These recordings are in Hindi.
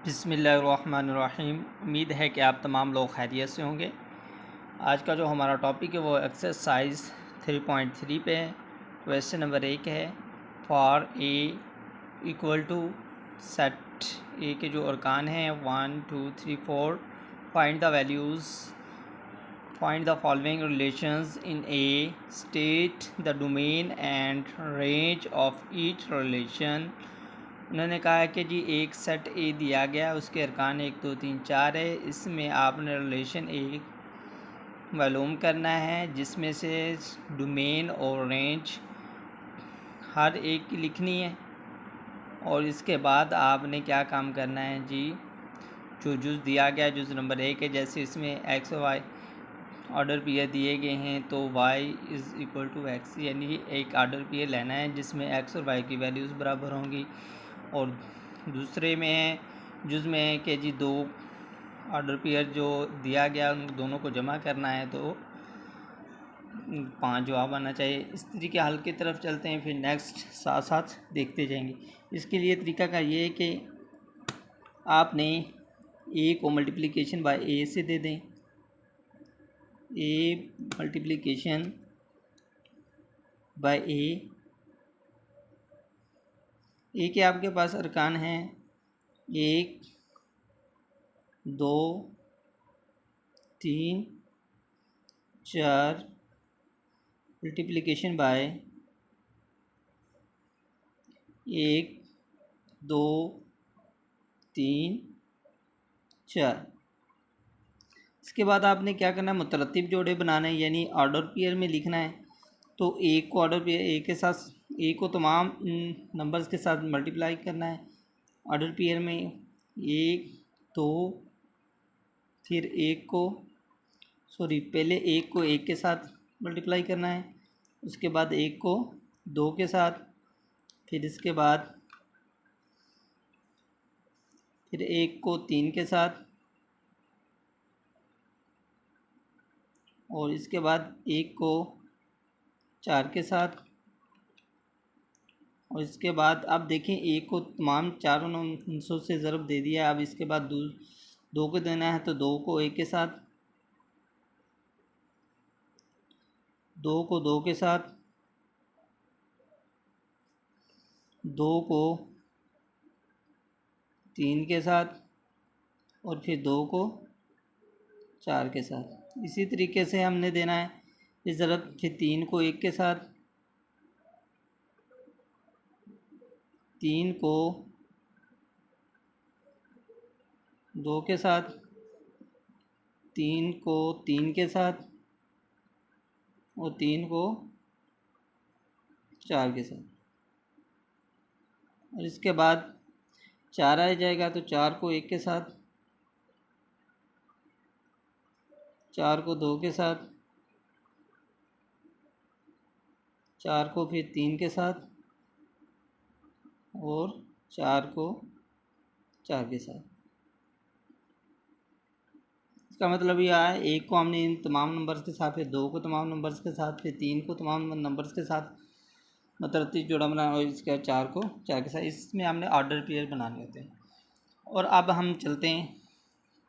बिस्मिल्लाहिर्रहमानिर्रहीम। उम्मीद है कि आप तमाम लोग खैरियत से होंगे। आज का जो हमारा टॉपिक है वो एक्सरसाइज 3.3 पे है। क्वेश्चन नंबर 1 है, for A equal to set A के जो अरकान हैं 1 2 3 4, find the following relations in A, state the domain and range of each relation. उन्होंने कहा है कि जी एक सेट ए दिया गया, उसके अरकान 1 2 3 4 है। इसमें आपने रिलेशन ए मालूम करना है जिसमें से डोमेन और रेंज हर एक की लिखनी है। और इसके बाद आपने क्या काम करना है जी, जो जुज़ दिया गया जुज़ नंबर 1 है, जैसे इसमें एक्स और वाई ऑर्डर पीयर दिए गए हैं तो y is equal to X, यानी एक ऑर्डर पीयर लेना है जिसमें x और y की वैल्यूज़ बराबर होंगी। और दूसरे में है जुज़ में है कि जी दो ऑर्डर पेयर जो दिया गया उन दोनों को जमा करना है तो 5 जवाब आना चाहिए। इस तरीके हल की तरफ चलते हैं, फिर नेक्स्ट साथ साथ देखते जाएंगे। इसके लिए तरीका का ये है कि आपने ए को मल्टीप्लिकेशन बाय ए से दे दें। ए मल्टीप्लिकेशन बाय ए के आपके पास अरकान हैं 1 2 3 4, मल्टीप्लिकेशन बाय 1 2 3 4। इसके बाद आपने क्या करना है, मुतरतिब जोड़े बनाने हैं, यानी ऑर्डर पेयर में लिखना है। तो ए को ऑर्डर पेयर ए के साथ, ए को तमाम नंबर्स के साथ मल्टीप्लाई करना है ऑर्डर पेयर में। 1 2, फिर एक को पहले एक को 1 के साथ मल्टीप्लाई करना है, उसके बाद 1 को 2 के साथ, फिर इसके बाद फिर 1 को 3 के साथ, और इसके बाद 1 को 4 के साथ। और इसके बाद अब देखें एक को तमाम चारों अंशों से ज़रब दे दिया है। अब इसके बाद 2 को देना है तो 2 को 1 के साथ, 2 को 2 के साथ, 2 को 3 के साथ, और फिर 2 को 4 के साथ। इसी तरीके से हमने देना है इस ज़रब, फिर 3 को 1 के साथ, 3 को 2 के साथ, 3 को 3 के साथ, और 3 को 4 के साथ। और इसके बाद 4 आ जाएगा तो 4 को 1 के साथ, 4 को 2 के साथ, 4 को फिर 3 के साथ, और 4 को 4 के साथ। इसका मतलब यह है, 1 को हमने इन तमाम नंबर्स के साथ, फिर 2 को तमाम नंबर्स के साथ, फिर 3 को तमाम नंबर्स के साथ मुतरत्तिब जोड़ा बनाना, और इसके बाद 4 को 4 के साथ। इसमें हमने ऑर्डर पेयर बनाने होते हैं। और अब हम चलते हैं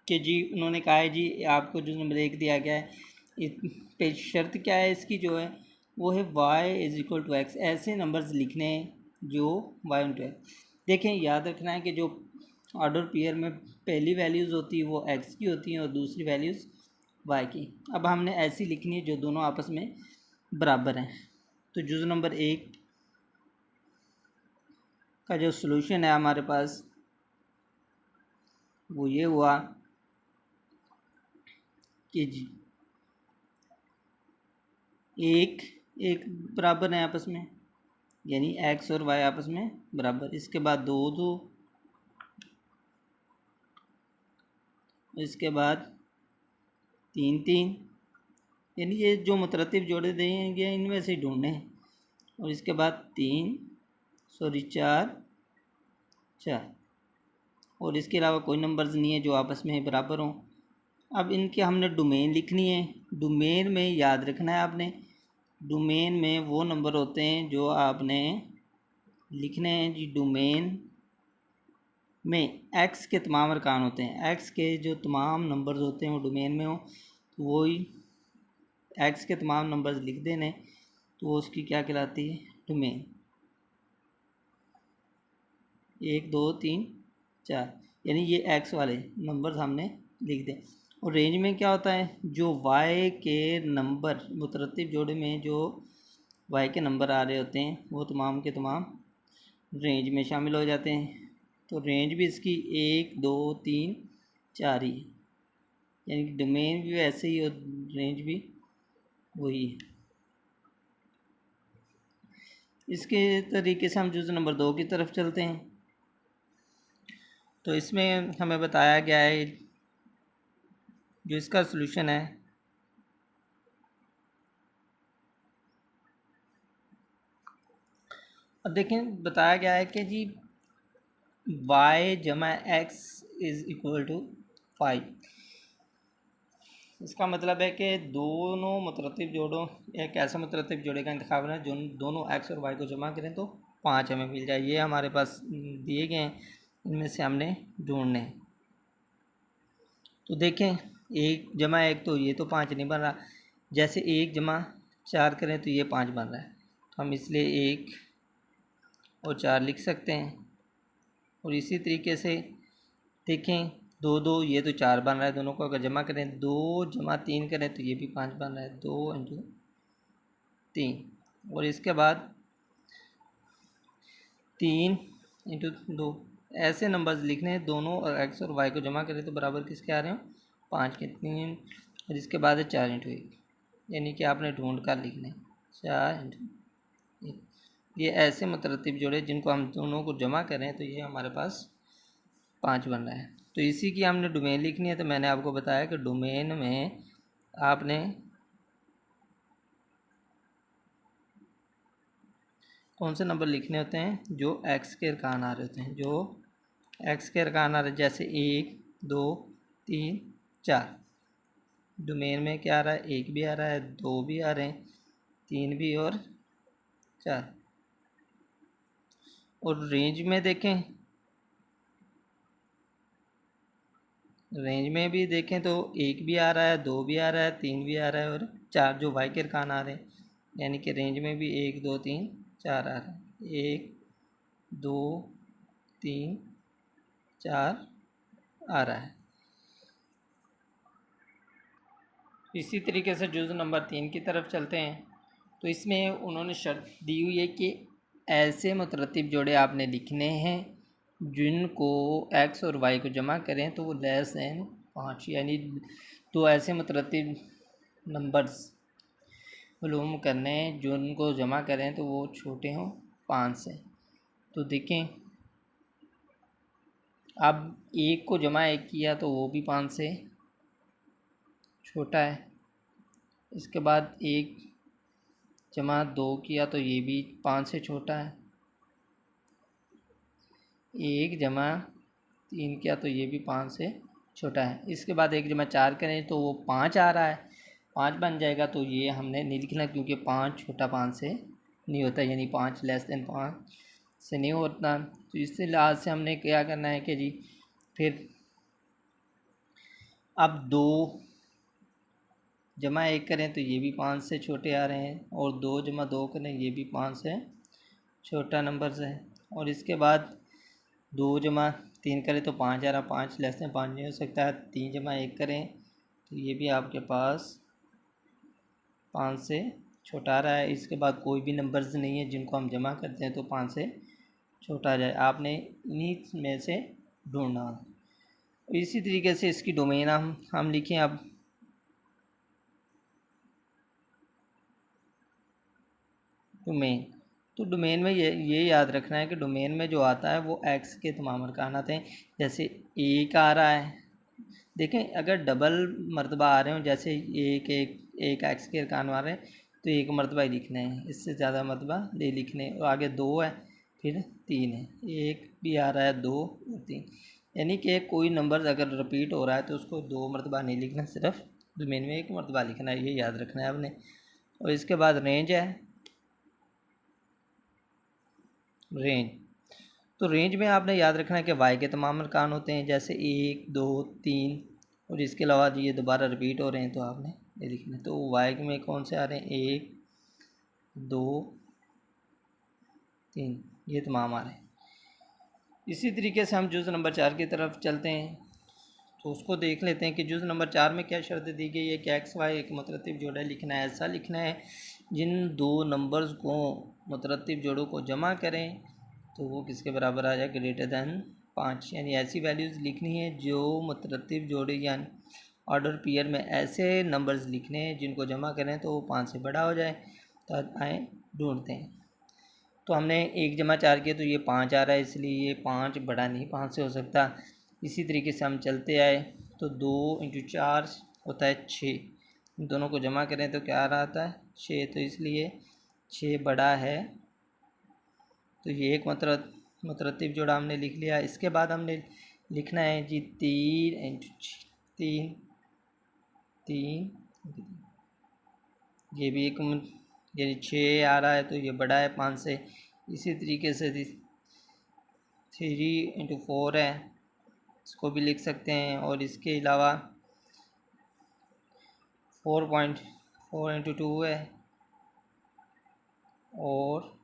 कि जी उन्होंने कहा है जी आपको जो नंबर 1 दिया गया है, इस पे शर्त क्या है इसकी, जो है वो है y is equal to X. ऐसे नंबर्स लिखने हैं जो y इंटू एक्स। देखें, याद रखना है कि जो ऑर्डर पेयर में पहली वैल्यूज़ होती है वो x की होती हैं और दूसरी वैल्यूज़ y की। अब हमने ऐसी लिखनी है जो दोनों आपस में बराबर हैं। तो जुज़ नंबर 1 का जो सॉल्यूशन है हमारे पास वो ये हुआ कि जी एक बराबर है आपस में, यानी x और y आपस में बराबर। इसके बाद 2 2, इसके बाद 3 3, यानी ये जो मुतरत्तिब जोड़े देंगे इनमें से ढूंढने हैं। और इसके बाद 4 4, और इसके अलावा कोई नंबर्स नहीं है जो आपस में बराबर हों। अब इनके हमने डोमेन लिखनी है। डोमेन में याद रखना है आपने, डोमेन में वो नंबर होते हैं जो आपने लिखने हैं जी। डोमेन में एक्स के तमाम अरकान होते हैं, एक्स के जो तमाम नंबर्स होते हैं वो डोमेन में हो तो वही एक्स के तमाम नंबर्स लिख देने तो वो उसकी क्या कहलाती है, डोमेन। 1 2 3 4 यानी ये एक्स वाले नंबर्स हमने लिख दें। और रेंज में क्या होता है, जो वाई के नंबर मुतरतिब जोड़े में जो वाई के नंबर आ रहे होते हैं वो तमाम के तमाम रेंज में शामिल हो जाते हैं। तो रेंज भी इसकी 1 2 3 4 ही है, यानी कि डोमेन भी वैसे ही और रेंज भी वही है। इसके तरीके से हम जुज़ नंबर 2 की तरफ चलते हैं। तो इसमें हमें बताया गया है जो इसका सलूशन है, अब देखें बताया गया है कि जी y जमा x इज़ इक्वल टू 5। इसका मतलब है कि दोनों मुतरतिब जोड़ों, एक ऐसा मुतरतिब जोड़े का इंतखाब करना जो दोनों x और y को जमा करें तो 5 हमें मिल जाए। ये हमारे पास दिए गए हैं, इनमें से हमने ढूंढने हैं। तो देखें 1 जमा 1 तो ये तो 5 नहीं बन रहा, जैसे 1 जमा 4 करें तो ये 5 बन रहा है, तो हम इसलिए 1 और 4 लिख सकते हैं। और इसी तरीके से देखें 2 2 ये तो 4 बन रहा है, दोनों को अगर जमा करें 2 जमा 3 करें तो ये भी 5 बन रहा है, 2 इंटू 3। और इसके बाद 3 इंटू 2 ऐसे नंबर्स लिखने हैं, दोनों और एक्स और वाई को जमा करें तो बराबर किसके आ रहे हो, 5 के। 3 और इसके बाद है 4 इंटू 1, यानी कि आपने ढूंढ कर लिखने 4 इंटू 1। ये ऐसे मुतरतिब जोड़े जिनको हम दोनों को जमा करें तो ये हमारे पास 5 बन रहा है। तो इसी की हमने डोमेन लिखनी है। तो मैंने आपको बताया कि डोमेन में आपने कौन से नंबर लिखने होते हैं, जो एक्स के अरकान आ रहे होते हैं, जो एक्स के अरकान आ रहे हैं, जैसे 1 2 3 4। डोमेन में क्या आ रहा है, 1 भी आ रहा है, 2 भी आ रहे हैं, 3 भी और 4। और रेंज में देखें, रेंज में भी देखें तो 1 भी आ रहा है, 2 भी आ रहा है, 3 भी आ रहा है और 4 जो वाई के अरकान आ रहे हैं, यानी कि रेंज में भी 1 2 3 4 आ रहा है। 1 2 3 4 आ रहा है। इसी तरीके से जुज़ नंबर 3 की तरफ चलते हैं। तो इसमें उन्होंने शर्त दी हुई है कि ऐसे मुतरतिब जोड़े आपने लिखने हैं जिनको एक्स और वाई को जमा करें तो वो लेस दैन 5, यानी दो ऐसे मुतरतिब नंबर्स मालूम करने हैं जो उनको जमा करें तो वो छोटे हों 5 से। तो देखें अब 1 को जमा 1 किया तो वो भी 5 से छोटा है। इसके बाद 1 जमा 2 किया तो ये भी 5 से छोटा है। 1 जमा 3 किया तो ये भी 5 से छोटा है। इसके बाद 1 जमा 4 करें तो वो 5 आ रहा है, 5 बन जाएगा। तो ये हमने नहीं लिखना क्योंकि 5 छोटा 5 से नहीं होता, यानी 5 लेस दैन 5 से नहीं होता। तो इस लिहाज से हमने क्या करना है कि जी फिर अब 2 जमा 1 करें तो ये भी 5 से छोटे आ रहे हैं, और 2 जमा 2 करें ये भी 5 से छोटा नंबर से है। और इसके बाद 2 जमा 3 करें तो 5 आ रहा, 5 लेस दैन 5 नहीं हो सकता है। 3 जमा 1 करें तो ये भी आपके पास 5 से छोटा आ रहा है। इसके बाद कोई भी नंबर्स नहीं है जिनको हम जमा करते हैं तो 5 से छोटा आ जाए, आपने इन्हीं में से ढूंढना। इसी तरीके से इसकी डोमेन हम लिखें अब डोमेन। तो डोमेन में ये याद रखना है कि डोमेन में जो आता है वो एक्स के तमाम अरकान आते हैं। जैसे 1 आ रहा है, देखें अगर डबल मरतबा आ रहे हो, जैसे एक एक्स के अरकान आ रहे हैं तो 1 मरतबा ही लिखना है, इससे ज़्यादा मरतबा नहीं लिखने। और आगे 2 है फिर 3 है, 1 भी आ रहा है, 2 और 3, यानी कि कोई नंबर अगर रिपीट हो रहा है तो उसको 2 मरतबा नहीं लिखना, सिर्फ डोमेन में 1 मरतबा लिखना है, ये याद रखना है आपने। और इसके बाद रेंज है, रेंज तो रेंज में आपने याद रखना है कि वाई के तमाम अरकान होते हैं, जैसे 1 2 3 और इसके अलावा ये दोबारा रिपीट हो रहे हैं तो आपने ये लिखना है। तो वाई में कौन से आ रहे हैं, 1 2 3, ये तमाम आ रहे हैं। इसी तरीके से हम जुज़ नंबर 4 की तरफ चलते हैं, तो उसको देख लेते हैं कि जुज़ नंबर 4 में क्या शर्त दी गई है कि एक्स वाई एक मुतरतिब जोड़ा लिखना है। ऐसा लिखना है जिन दो नंबर्स को मुतरतिब जोड़ों को जमा करें तो वो किसके बराबर आ जाए, ग्रेटर दैन 5। यानी ऐसी वैल्यूज़ लिखनी है जो मुतरतिब जोड़े यानी ऑर्डर पीयर में ऐसे नंबर्स लिखने हैं जिनको जमा करें तो वो 5 से बड़ा हो जाए। तो आए ढूंढते हैं। तो हमने 1 जमा 4 किया तो ये 5 आ रहा है, इसलिए ये 5 बड़ा नहीं 5 से हो सकता। इसी तरीके से हम चलते आए तो 2 इंटू 4 होता है 6, इन दोनों को जमा करें तो क्या आ रहा था, 6, तो इसलिए 6 बड़ा है। तो ये एक मुतरतिब जोड़ा हमने लिख लिया। इसके बाद हमने लिखना है जी 3 इंटू 3, 3 ये भी एक यानी 6 आ रहा है तो ये बड़ा है 5 से। इसी तरीके से 3 इंटू 4 है, इसको भी लिख सकते हैं। और इसके अलावा 4.4 इंटू 2 है और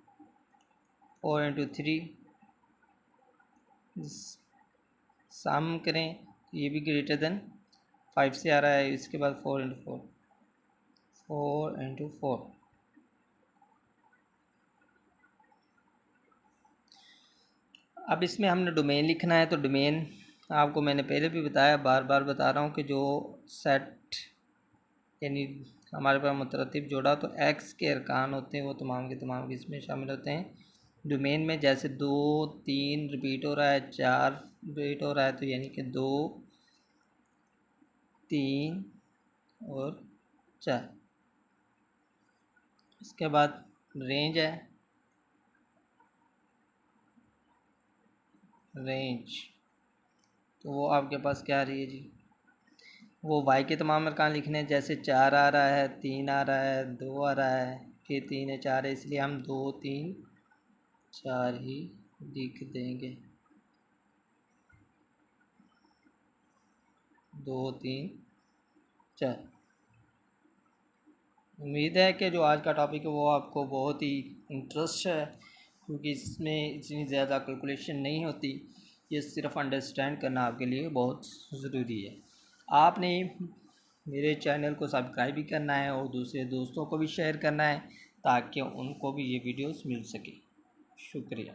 4 इंटू 3 सम करें तो ये भी ग्रेटर देन 5 से आ रहा है। इसके बाद 4 इंटू 4, 4 इंटू 4। अब इसमें हमने डोमेन लिखना है। तो डोमेन आपको मैंने पहले भी बताया, बार बार बता रहा हूँ कि जो सेट यानी हमारे पास मुतरतिब जोड़ा तो एक्स के अरकान होते हैं वो तमाम के तमाम इसमें शामिल होते हैं डोमेन में। जैसे 2 3 रिपीट हो रहा है, 4 रिपीट हो रहा है, तो यानी कि 2 3 और 4। इसके बाद रेंज है, रेंज तो वो आपके पास क्या आ रही है जी, वो वाई के तमाम अरकान लिखने हैं। जैसे 4 आ रहा है, 3 आ रहा है, 2 आ रहा है, फिर 3 है 4 है, इसलिए हम 2 3 4 ही लिख देंगे। 2 3 4। उम्मीद है कि जो आज का टॉपिक है वो आपको बहुत ही इंटरेस्ट है, क्योंकि इसमें इतनी ज़्यादा कैलकुलेशन नहीं होती। ये सिर्फ अंडरस्टैंड करना आपके लिए बहुत ज़रूरी है। आपने मेरे चैनल को सब्सक्राइब भी करना है और दूसरे दोस्तों को भी शेयर करना है ताकि उनको भी ये वीडियोस मिल सके। शुक्रिया।